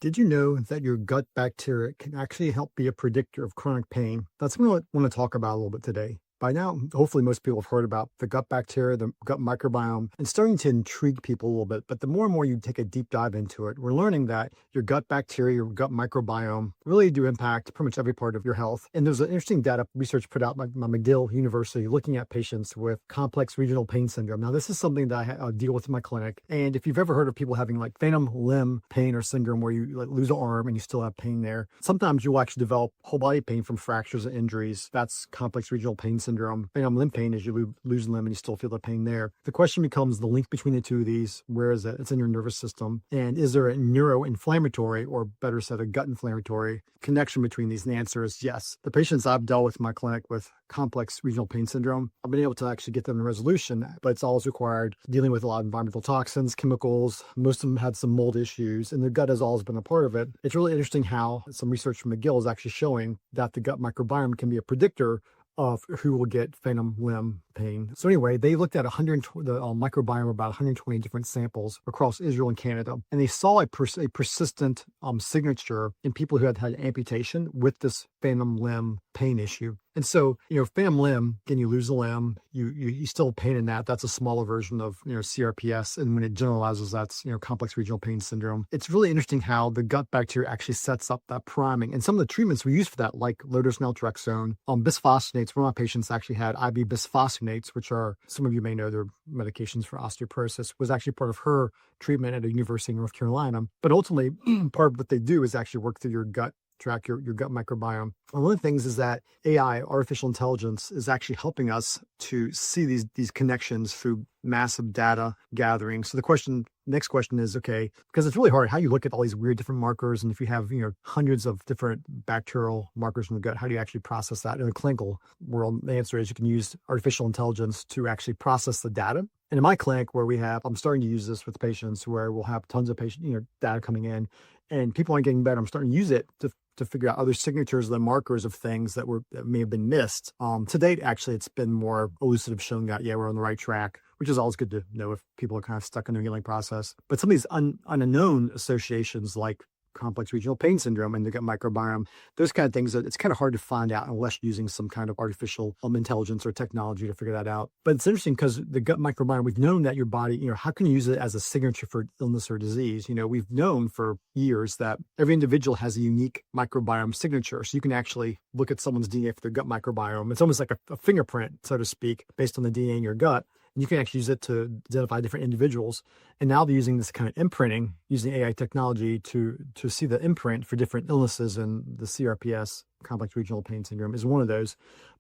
Did you know that your gut bacteria can actually help be a predictor of chronic pain? That's what I want to talk about a little bit today. By now, hopefully most people have heard about the gut bacteria, the gut microbiome, and starting to intrigue people a little bit. But the more and more you take a deep dive into it, we're learning that your gut bacteria, your gut microbiome really do impact pretty much every part of your health. And there's an interesting data research put out by McGill University looking at patients with complex regional pain syndrome. Now, this is something that I deal with in my clinic. And if you've ever heard of people having like phantom limb pain or syndrome where you like lose an arm and you still have pain there, sometimes you'll actually develop whole body pain from fractures and injuries. That's complex regional pain syndrome. Phantom limb pain is you lose a limb and you still feel the pain there. The question becomes the link between the two of these. Where is it? It's in your nervous system. And is there a neuroinflammatory, or better said, a gut inflammatory connection between these? And the answer is yes. The patients I've dealt with in my clinic with complex regional pain syndrome, I've been able to actually get them to resolution, but it's always required dealing with a lot of environmental toxins, chemicals. Most of them had some mold issues, and their gut has always been a part of it. It's really interesting how some research from McGill is actually showing that the gut microbiome can be a predictor of who will get phantom limb pain. So anyway, they looked at 120, the microbiome of about 120 different samples across Israel and Canada, and they saw a persistent signature in people who had had amputation with this phantom limb pain issue. And so, phantom limb, again, you lose a limb, you still have pain in that. That's a smaller version of, CRPS. And when it generalizes, that's, complex regional pain syndrome. It's really interesting how the gut bacteria actually sets up that priming. And some of the treatments we use for that, like low-dose naltrexone, bisphosphonates, one of my patients actually had IV bisphosphonates, which are, some of you may know, they're medications for osteoporosis, was actually part of her treatment at a university in North Carolina. But ultimately, part of what they do is actually work through your gut, track your gut microbiome. And one of the things is that AI, artificial intelligence, is actually helping us to see these connections through massive data gathering. So the next question is, okay, because it's really hard how you look at all these weird different markers, and if you have hundreds of different bacterial markers in the gut, how do you actually process that in a clinical world? The answer is you can use artificial intelligence to actually process the data. And in my clinic, I'm starting to use this with patients where we'll have tons of patient data coming in, and people aren't getting better. I'm starting to use it to figure out other signatures, the markers of things that may have been missed. To date, actually, it's been more elucidative, showing that, we're on the right track, which is always good to know if people are kind of stuck in their healing process. But some of these unknown associations, like complex regional pain syndrome and the gut microbiome, those kind of things, it's kind of hard to find out unless using some kind of artificial intelligence or technology to figure that out. But it's interesting because the gut microbiome, we've known that your body, how can you use it as a signature for illness or disease? We've known for years that every individual has a unique microbiome signature. So you can actually look at someone's DNA for their gut microbiome. It's almost like a fingerprint, so to speak, based on the DNA in your gut. And you can actually use it to identify different individuals. And now they're using this kind of imprinting, using AI technology to see the imprint for different illnesses. And the CRPS, complex regional pain syndrome, is one of those.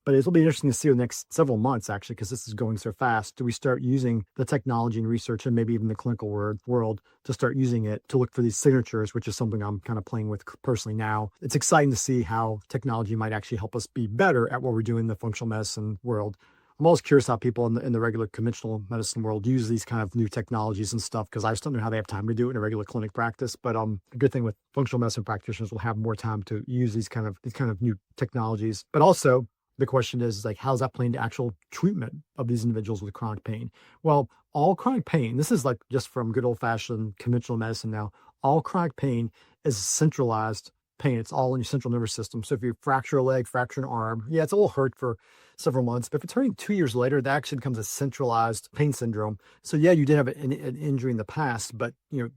But it'll be interesting to see the next several months, actually, because this is going so fast. Do we start using the technology and research, and maybe even the clinical world, to start using it to look for these signatures, which is something I'm kind of playing with personally now. It's exciting to see how technology might actually help us be better at what we're doing in the functional medicine world. I'm always curious how people in the regular conventional medicine world use these kind of new technologies and stuff, because I just don't know how they have time to do it in a regular clinic practice. But a good thing with functional medicine practitioners will have more time to use these kind of new technologies. But also, the question is, like, how's that playing to actual treatment of these individuals with chronic pain? Well, all chronic pain, this is like just from good old-fashioned conventional medicine now, all chronic pain is centralized pain. It's all in your central nervous system. So if you fracture a leg, fracture an arm, it's all hurt for several months. But if it's hurting 2 years later, that actually becomes a centralized pain syndrome. So you did have an injury in the past, but the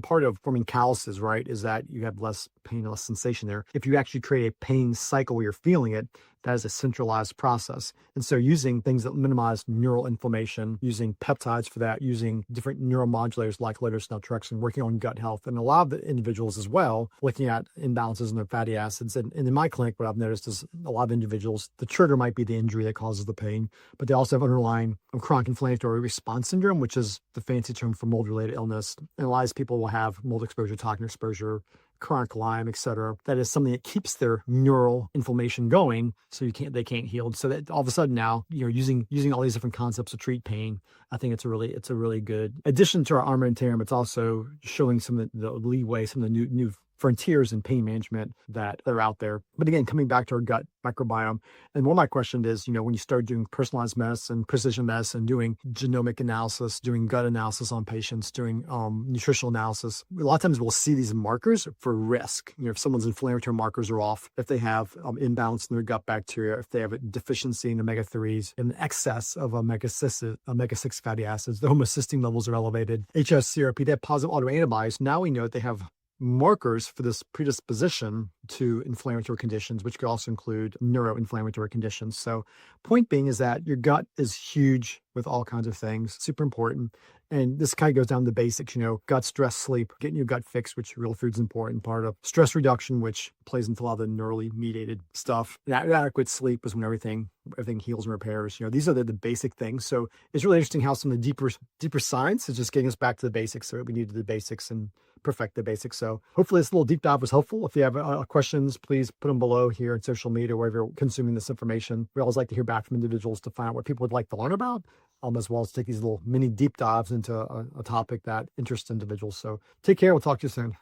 part of forming calluses, right, is that you have less pain, less sensation there. If you actually create a pain cycle where you're feeling it, that is a centralized process. And so using things that minimize neural inflammation, using peptides for that, using different neuromodulators like low-dose naltrexone, working on gut health, and a lot of the individuals as well, looking at imbalances in their fatty acids. And in my clinic, what I've noticed is a lot of individuals, the trigger might be the injury that causes the pain, but they also have underlying chronic inflammatory response syndrome, which is the fancy term for mold-related illness. And a lot of people will have mold exposure, toxin exposure, chronic Lyme, etc. That is something that keeps their neural inflammation going, so they can't heal. So that all of a sudden now, using all these different concepts to treat pain, I think it's a really good addition to our armamentarium. It's also showing some of the leeway, some of the new frontiers in pain management that are out there. But again, coming back to our gut microbiome, and one of my questions is, when you start doing personalized medicine, precision medicine, doing genomic analysis, doing gut analysis on patients, doing nutritional analysis, a lot of times we'll see these markers for risk. If someone's inflammatory markers are off, if they have imbalance in their gut bacteria, if they have a deficiency in omega-3s, an excess of omega-6 fatty acids, the homocysteine levels are elevated, CRPS, they have positive autoantibodies. Now we know that they have markers for this predisposition to inflammatory conditions, which could also include neuroinflammatory conditions. So point being is that your gut is huge with all kinds of things, super important. And this kind of goes down to the basics, gut, stress, sleep, getting your gut fixed, which real food's an important part of stress reduction, which plays into a lot of the neurally mediated stuff. Adequate sleep is when everything heals and repairs. These are the basic things. So it's really interesting how some of the deeper science is just getting us back to the basics. So we need to do the basics and perfect the basics. So hopefully this little deep dive was helpful. If you have questions, please put them below here on social media, wherever you're consuming this information. We always like to hear back from individuals to find out what people would like to learn about, as well as take these little mini deep dives into a topic that interests individuals. So take care. We'll talk to you soon.